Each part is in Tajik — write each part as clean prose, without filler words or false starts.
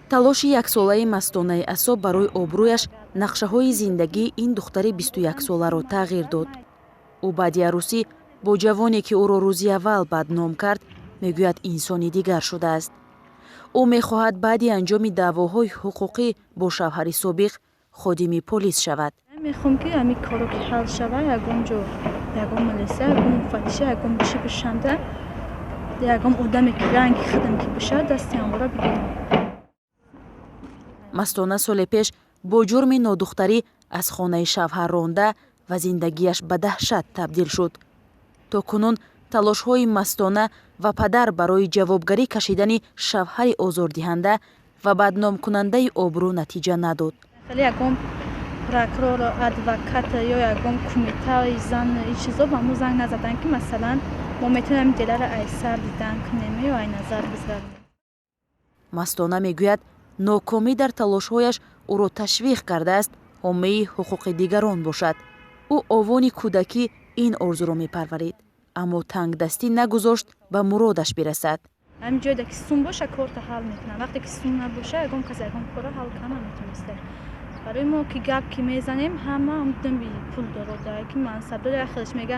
талоши яксолаи Мастонаи Асо барои обрӯяш нақшаҳои зиндагии ин духтари 21 соларо тағйир дод. ӯ баъди арӯсӣ бо ҷавоне ки ӯро рӯзи аввал бадном кард, мегӯяд инсони дигар шудааст. ӯ мехоҳад баъди анҷоми даъвоҳои ҳуқуқӣ бо шавҳари собиқ ходими полис шавад. мехоҳам ки ҳамин коро ки ҳал шавад, ягон ҷо ягон милиса, ягон муфаттиша, ягон чӣ бошанда, ягон одаме ки ранги хидам ки бошад, дасти ҳамора бигирам. Мастона соли пеш бо ҷурми нодухтарӣ аз хонаи шавҳар ронда ва зиндагиаш ба таҳшат табдил шуд. То кунун талошҳои Мастона ва падар барои ҷавобгарӣ кашидани шавҳари озордиҳанда ва бадномкунандаи обрӯ натиҷа надод. ягон прокурор, адвокат ё ягон кумитаи зан ин чизо ба мо занг назадан ки масалан мо метавонем деларо айсар дидан кунем ё ай назар бизарем. Мастона мегӯяд нокомӣ дар талошҳояш ӯро ташвиқ кардааст ҳомаи ҳуқуқи дигарон бошад. ӯ овони кӯдакӣ ин орзуро мепарварид, аммо тангдастӣ нагузошт ба муродаш бирасад. ҳамин ҷойда ки сум боша корта ҳал мекунам, вақте ки сум набоша ягон кас ягон кора ҳал кана метавонисте. барои мо ки гап ки мезанем ҳама умдами пул дорода ки мансабдор хелш мега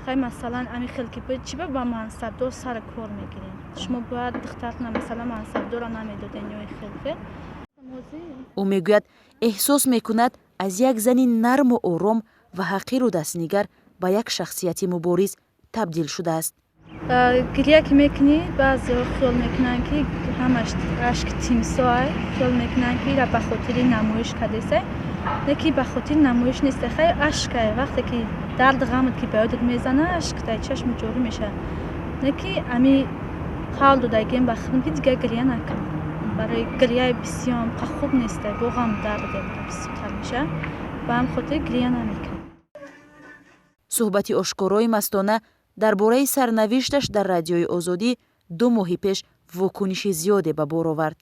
хай масалан ами хел ки чӣ ба мансабдор сар кор мегирем, шумо бояд духтартона масалан мансабдора намедоден ё хел. ӯ мегӯяд эҳсос мекунад аз як зани нарму ором ва ҳақиру дастнигар ба як шахсияти мубориз табдил шудааст. гирия ки мекунӣ баъзеҳо хиёл мекунанд ки ҳамаш ашки тимсоҳ хиёл мекунанд ки ира ба хотири намоиш кардеса, не ки ба хотири намоиш нест, хай ашкай вақте ки дард ғамат ки ба ёдат мезана ашктай чашми ҷорӣ мешавад, не ки ами қавл додагем ба худам ки дигар гирия накунам. барои гирияи бисён қа хуб нест, бо ғам дард бисёртар мешавад, ба ҳам хотир гирия намекунам. суҳбати ошкорои Мастона дар бораи сарнавишташ дар радиои Озодӣ 2 моҳи пеш вокуниши зиёде ба бор овард.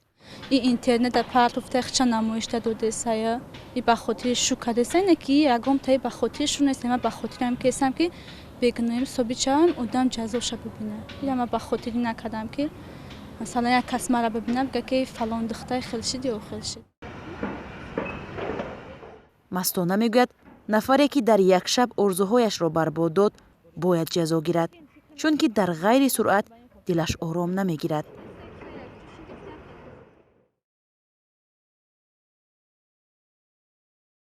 ин интернета партуфта хча намоишта додесая и ба хотири шу кадеса, не ки ягон таи ба хотири шу нест, ма ба хотирам ки ҳастам ки бегуноҳим собит шавам, одам ҷазоша бибинад. ма ба хотири накардам ки масалан як кас мара бибинад бигӯяд ки фалон духтаи хелшид ё хелшид. Мастона мегӯяд нафаре ки дар як шаб орзуҳояшро барбод дод бояд ҷазо гирад, чунки дар ғайри суръат дилаш ором намегирад.